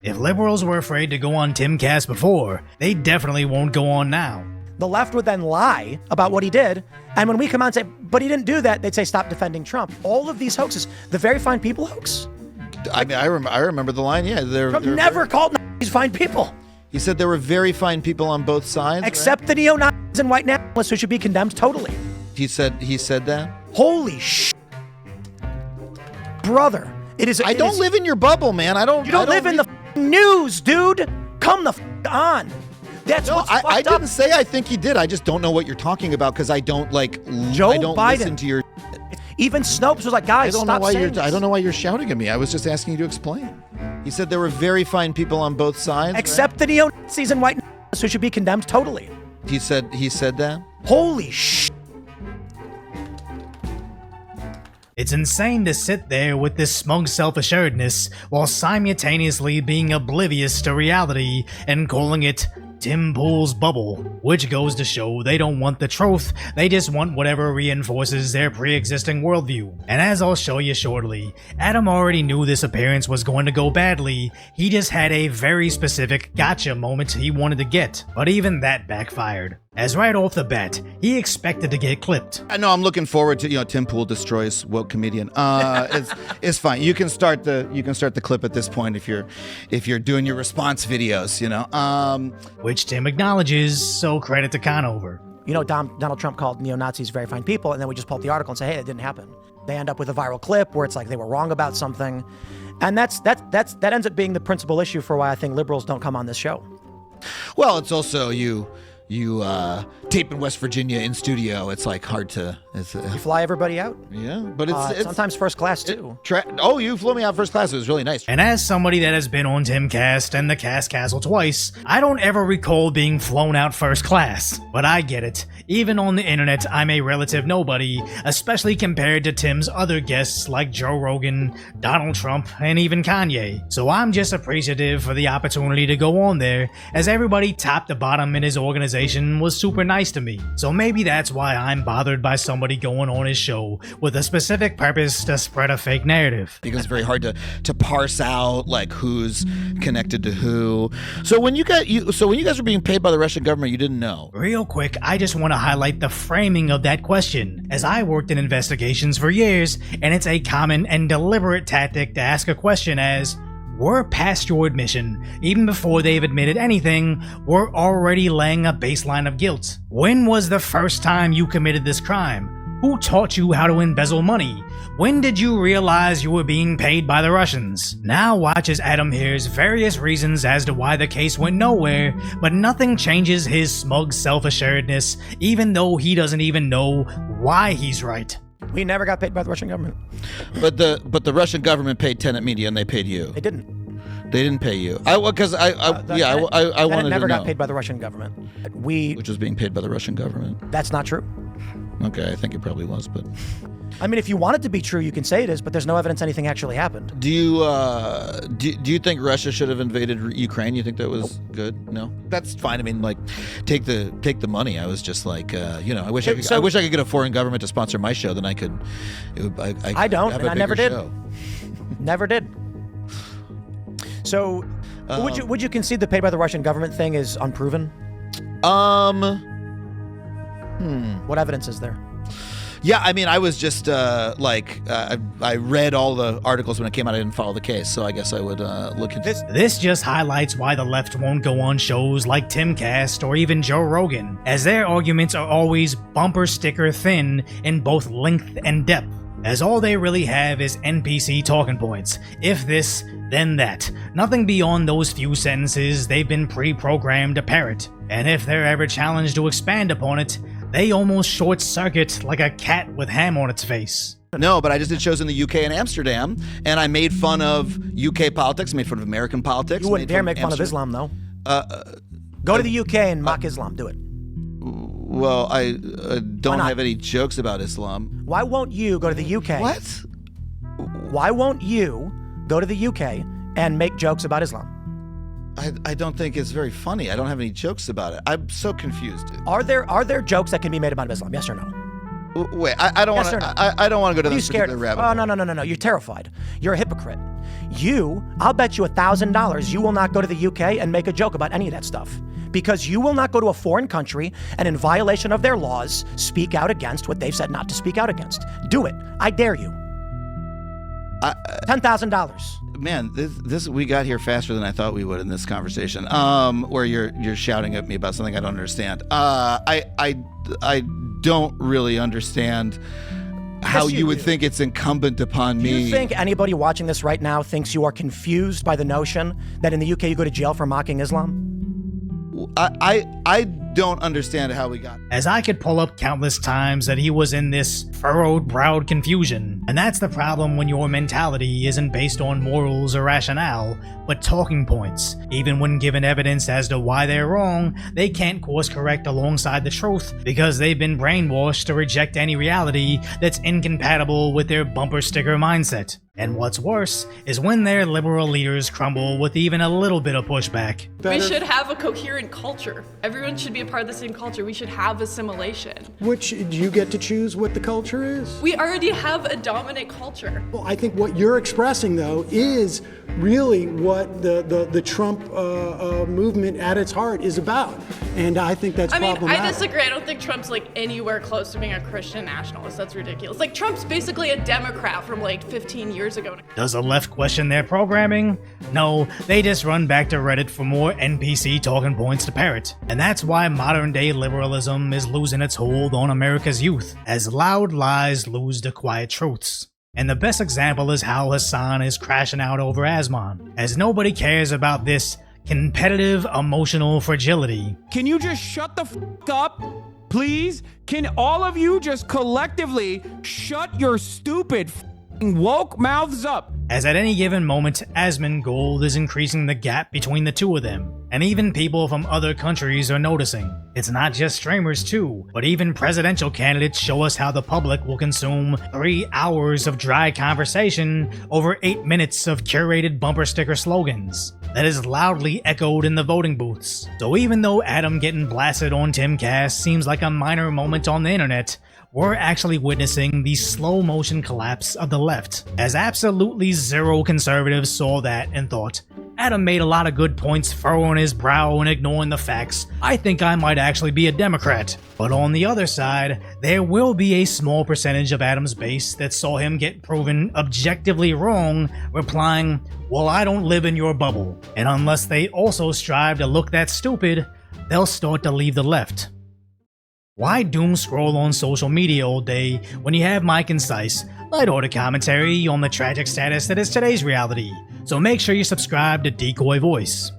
If liberals were afraid to go on Timcast before, they definitely won't go on now. The left would then lie about what he did. And when we come out and say, but he didn't do that, they'd say, stop defending Trump. All of these hoaxes, the very fine people hoax. I mean, I remember the line. Yeah, Trump never called Nazis fine people. He said there were very fine people on both sides. Except the neo-Nazis and white nationalists who should be condemned totally. He said that? Holy sh**. Brother, I don't live in your bubble, man. You don't live in the news, dude. Come the on. That's what's fucked up. I didn't say I think he did. I just don't know what you're talking about because I don't listen to your. Even Snopes was like, guys, stop saying this. I don't know why you're shouting at me. I was just asking you to explain. He said there were very fine people on both sides. Except the neo-Nazis and white nationalists who should be condemned totally. He said that? Holy sh**. It's insane to sit there with this smug self-assuredness while simultaneously being oblivious to reality and calling it Tim Pool's bubble, which goes to show they don't want the truth, they just want whatever reinforces their pre-existing worldview. And as I'll show you shortly, Adam already knew this appearance was going to go badly, he just had a very specific gotcha moment he wanted to get, but even that backfired. As right off the bat, he expected to get clipped. I know. I'm looking forward to Tim Pool destroys woke comedian. It's fine. You can start the clip at this point if you're doing your response videos. Which Tim acknowledges. So credit to Conover. Donald Trump called neo-Nazis very fine people, and then we just pull up the article and say, hey, it didn't happen. They end up with a viral clip where it's like they were wrong about something, and that ends up being the principal issue for why I think liberals don't come on this show. Well, it's also you tape in West Virginia in studio. It's like hard to. You fly everybody out. Yeah, but it's sometimes first class too. You flew me out first class. It was really nice. And as somebody that has been on Timcast and the Cast Castle twice, I don't ever recall being flown out first class. But I get it. Even on the internet, I'm a relative nobody, especially compared to Tim's other guests like Joe Rogan, Donald Trump, and even Kanye. So I'm just appreciative for the opportunity to go on there, as everybody top to bottom in his organization was super nice to me. So maybe that's why I'm bothered by somebody going on his show with a specific purpose to spread a fake narrative. Because it's very hard to parse out like who's connected to who. So when you guys were being paid by the Russian government, you didn't know. Real quick, I just want to highlight the framing of that question, as I worked in investigations for years, and it's a common and deliberate tactic to ask a question as, we're past your admission. Even before they've admitted anything, we're already laying a baseline of guilt. When was the first time you committed this crime? Who taught you how to embezzle money? When did you realize you were being paid by the Russians? Now watch as Adam hears various reasons as to why the case went nowhere, but nothing changes his smug self-assuredness, even though he doesn't even know why he's right. We never got paid by the Russian government. But the Russian government paid Tenet Media and they paid you. They didn't. They didn't pay you. I wanted to never know. got paid by the Russian government. Which was being paid by the Russian government. That's not true. Okay, I think it probably was, but. I mean, if you want it to be true, you can say it is, but there's no evidence anything actually happened. Do you think Russia should have invaded Ukraine? You think that was good? No, that's fine. I mean, like, take the money. I was just like, I wish I could get a foreign government to sponsor my show. Then I could. I don't, have and a I never did. show. Never did. So, would you concede the paid by the Russian government thing is unproven? What evidence is there? Yeah, I mean, I was just I read all the articles when it came out. I didn't follow the case, so I guess I would look into this. This just highlights why the left won't go on shows like Timcast or even Joe Rogan, as their arguments are always bumper sticker thin in both length and depth, as all they really have is NPC talking points. If this, then that. Nothing beyond those few sentences they've been pre-programmed to parrot. And if they're ever challenged to expand upon it, they almost short-circuit like a cat with ham on its face. No, but I just did shows in the UK and Amsterdam, and I made fun of UK politics, made fun of American politics. You wouldn't dare make fun of Islam, though. Go to the UK and mock Islam. Do it. Well, I don't have any jokes about Islam. Why won't you go to the UK? What? Why won't you go to the UK and make jokes about Islam? I don't think it's very funny. I don't have any jokes about it. I'm so confused. Are there jokes that can be made about Islam? Yes or no? Wait, I don't Yes want or no? to. I don't want to go to Are you this scared? particular rabbit Oh, hole. no. You're terrified. You're a hypocrite. I'll bet you $1,000 you will not go to the UK and make a joke about any of that stuff. Because you will not go to a foreign country and in violation of their laws, speak out against what they've said not to speak out against. Do it. I dare you. $10,000. Man, this we got here faster than I thought we would in this conversation. Where you're shouting at me about something I don't understand. I don't really understand how Yes, you would think it's incumbent upon Do me. you think anybody watching this right now thinks you are confused by the notion that in the UK you go to jail for mocking Islam? I don't understand how we got. As I could pull up countless times that he was in this furrowed-browed confusion. And that's the problem when your mentality isn't based on morals or rationale, but talking points. Even when given evidence as to why they're wrong, they can't course correct alongside the truth because they've been brainwashed to reject any reality that's incompatible with their bumper sticker mindset. And what's worse is when their liberal leaders crumble with even a little bit of pushback. We should have a coherent culture. Everyone should be a part of the same culture. We should have assimilation. Which, do you get to choose what the culture is? We already have a dominant culture. Well, I think what you're expressing, though, is really what the Trump movement at its heart is about. And I think that's problematic. I disagree. I don't think Trump's like anywhere close to being a Christian nationalist. That's ridiculous. Like Trump's basically a Democrat from like 15 years ago. Does the left question their programming? No, they just run back to Reddit for more NPC talking points to parrot. And that's why modern day liberalism is losing its hold on America's youth, as loud lies lose to quiet truths. And the best example is how Hassan is crashing out over Asman, as nobody cares about this competitive emotional fragility. Can you just shut the f*** up, please? Can all of you just collectively shut your stupid f***ing woke mouths up? As at any given moment, Asman Gold is increasing the gap between the two of them, and even people from other countries are noticing. It's not just streamers too, but even presidential candidates show us how the public will consume 3 hours of dry conversation over 8 minutes of curated bumper sticker slogans that is loudly echoed in the voting booths. So even though Adam getting blasted on Timcast seems like a minor moment on the internet, we're actually witnessing the slow motion collapse of the left, as absolutely zero conservatives saw that and thought, Adam made a lot of good points furrowing his brow and ignoring the facts. I think I might actually be a Democrat. But on the other side, there will be a small percentage of Adam's base that saw him get proven objectively wrong, replying, well, I don't live in your bubble. And unless they also strive to look that stupid, they'll start to leave the left. Why doom scroll on social media all day when you have my concise, light-order commentary on the tragic status that is today's reality? So make sure you subscribe to Decoy Voice.